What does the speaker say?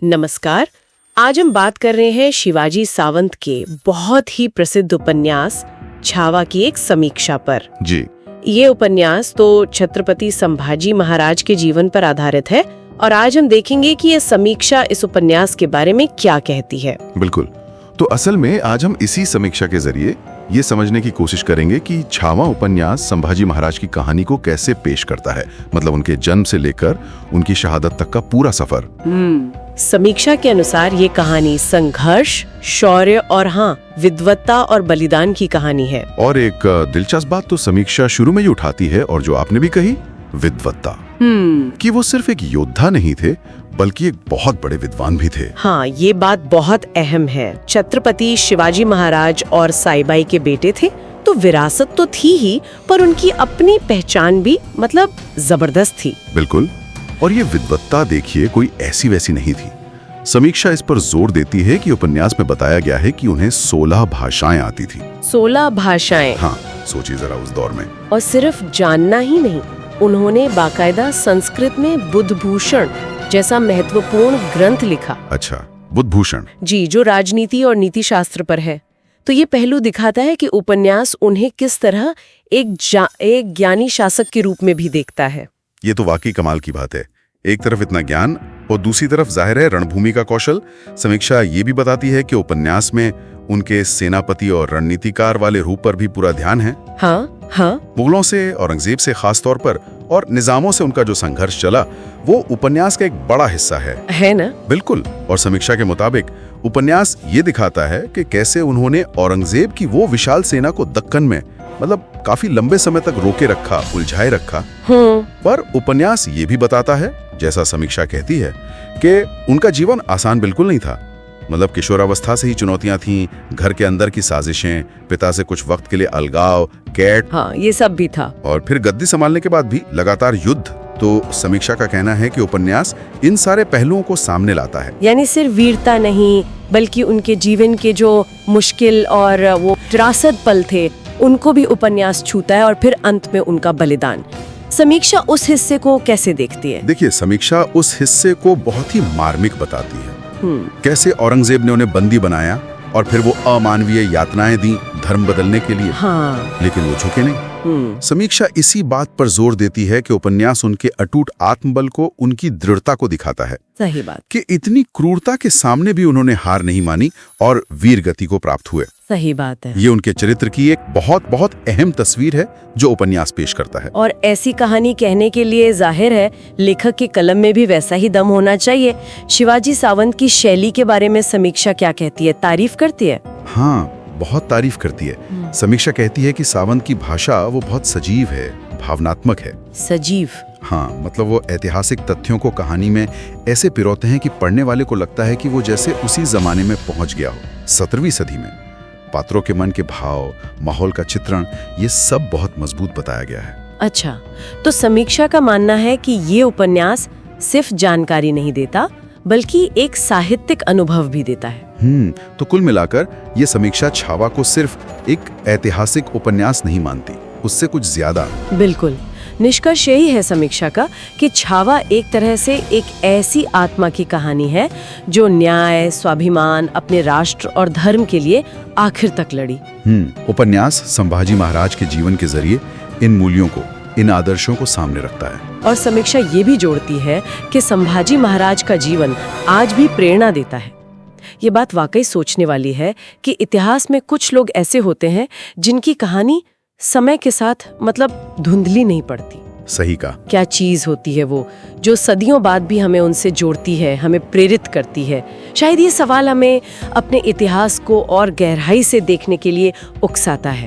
नमस्कार। आज हम बात कर रहे हैं शिवाजी सावंत के बहुत ही प्रसिद्ध उपन्यास छावा की एक समीक्षा पर। जी। ये उपन्यास तो छत्रपति संभाजी महाराज के जीवन पर आधारित है और आज हम देखेंगे कि ये समीक्षा इस उपन्यास के बारे में क्या कहती है। बिल्कुल। तो असल में आज हम इसी समीक्षा के जरिए ये समझने की कोशिश करेंगे कि छावा उपन्यास संभाजी महाराज की कहानी को कैसे पेश करता है, मतलब उनके जन्म से लेकर उनकी शहादत तक का पूरा सफर। समीक्षा के अनुसार ये कहानी संघर्ष, शौर्य और विद्वत्ता और बलिदान की कहानी है। और एक दिलचस्प बात तो समीक्षा शुरू में ही उठाती है, और जो आपने भी कही, विद्वत्ता, कि वो सिर्फ एक योद्धा नहीं थे बल्कि एक बहुत बड़े विद्वान भी थे। हाँ, ये बात बहुत अहम है। छत्रपति शिवाजी महाराज और साईबाई के बेटे थे, तो विरासत तो थी ही, पर उनकी अपनी पहचान भी मतलब जबरदस्त थी। बिल्कुल। और ये विद्वत्ता देखिए कोई ऐसी वैसी नहीं थी। समीक्षा इस पर जोर देती है कि उपन्यास में बताया गया है कि उन्हें 16 भाषाएं आती थी। 16 भाषाएं? हाँ, सोचिए जरा उस दौर में। और सिर्फ जानना ही नहीं, उन्होंने बाकायदा संस्कृत में बुद्धभूषण जैसा महत्वपूर्ण ग्रंथ लिखा। अच्छा, बुद्धभूषण? जी, जो राजनीति और नीति शास्त्र पर है। तो ये पहलू दिखाता है कि उपन्यास उन्हें किस तरह एक ज्ञानी शासक के रूप में भी देखता है। ये तो वाकई कमाल की बात है। एक तरफ इतना ज्ञान और दूसरी तरफ जाहिर है रणभूमि का कौशल। समीक्षा ये भी बताती है कि उपन्यास में उनके सेनापति और रणनीतिकार वाले रूप पर भी पूरा ध्यान है। हाँ। मुगलों से, औरंगजेब से खास तौर पर, और निजामों से उनका जो संघर्ष चला, वो उपन्यास का एक बड़ा हिस्सा है ना? बिल्कुल। और समीक्षा के मुताबिक उपन्यास ये दिखाता है कि कैसे उन्होंने औरंगजेब की वो विशाल सेना को दक्कन में मतलब काफी लंबे समय तक रोके रखा, उलझाए रखा। पर उपन्यास ये भी बताता है, जैसा समीक्षा कहती है, कि उनका जीवन आसान बिल्कुल नहीं था। मतलब किशोरावस्था से ही चुनौतियां थीं, घर के अंदर की साजिशें, पिता से कुछ वक्त के लिए अलगाव, कैद, ये सब भी था। और फिर गद्दी संभालने के बाद भी लगातार युद्ध। तो समीक्षा का कहना है कि उपन्यास इन सारे पहलुओं को सामने लाता है। यानी सिर्फ वीरता नहीं, बल्कि उनके जीवन के जो मुश्किल और वो त्रासद पल थे, उनको भी उपन्यास छूता है, और फिर अंत में उनका बलिदान। समीक्षा उस हिस्से को कैसे देखती है? देखिए, समीक्षा उस हिस्से को बहुत ही मार्मिक बताती है। कैसे औरंगजेब ने उन्हें बंदी बनाया और फिर वो अमानवीय यातनाएं दी धर्म बदलने के लिए। लेकिन वो झुके नहीं। समीक्षा इसी बात पर जोर देती है कि उपन्यास उनके अटूट आत्मबल को, उनकी दृढ़ता को दिखाता है। सही बात। कि इतनी क्रूरता के सामने भी उन्होंने हार नहीं मानी और वीर गति को प्राप्त हुए। सही बात है। ये उनके चरित्र की एक बहुत बहुत अहम तस्वीर है जो उपन्यास पेश करता है। और ऐसी कहानी कहने के लिए जाहिर है लेखक के कलम में भी वैसा ही दम होना चाहिए। शिवाजी सावंत की शैली के बारे में समीक्षा क्या कहती है? तारीफ करती है? हाँ, बहुत तारीफ करती है। समीक्षा कहती है कि सावंत की भाषा वो बहुत सजीव है, भावनात्मक है। सजीव? हाँ, मतलब वो ऐतिहासिक तथ्यों को कहानी में ऐसे पिरोते हैं कि पढ़ने वाले को लगता है कि वो जैसे उसी जमाने में पहुंच गया हो, 17वीं सदी में। पात्रों के मन के भाव, माहौल का चित्रण, ये सब बहुत मजबूत बताया गया है। अच्छा, तो समीक्षा का मानना है कि ये उपन्यास सिर्फ जानकारी नहीं देता, बल्कि एक साहित्यिक अनुभव भी देता है। तो कुल मिलाकर ये समीक्षा छावा को सिर्फ एक ऐतिहासिक उपन्यास नहीं मानती, उससे कुछ ज्यादा। बिल्कुल। निष्कर्ष यही है समीक्षा का कि छावा एक तरह से एक ऐसी आत्मा की कहानी है जो न्याय, स्वाभिमान, अपने राष्ट्र और धर्म के लिए आखिर तक लड़ी। उपन्यास संभाजी महाराज के जीवन के जरिए इन मूल्यों को, इन आदर्शों को सामने रखता है। और समीक्षा ये भी जोड़ती है कि संभाजी महाराज का जीवन आज भी प्रेरणा देता है। ये बात वाकई सोचने वाली है कि इतिहास में कुछ लोग ऐसे होते हैं जिनकी कहानी समय के साथ मतलब धुंधली नहीं पड़ती। सही कहा। क्या चीज होती है वो जो सदियों बाद भी हमें उनसे जोड़ती है, हमें प्रेरित करती है? शायद ये सवाल हमें अपने इतिहास को और गहराई से देखने के लिए उकसाता है।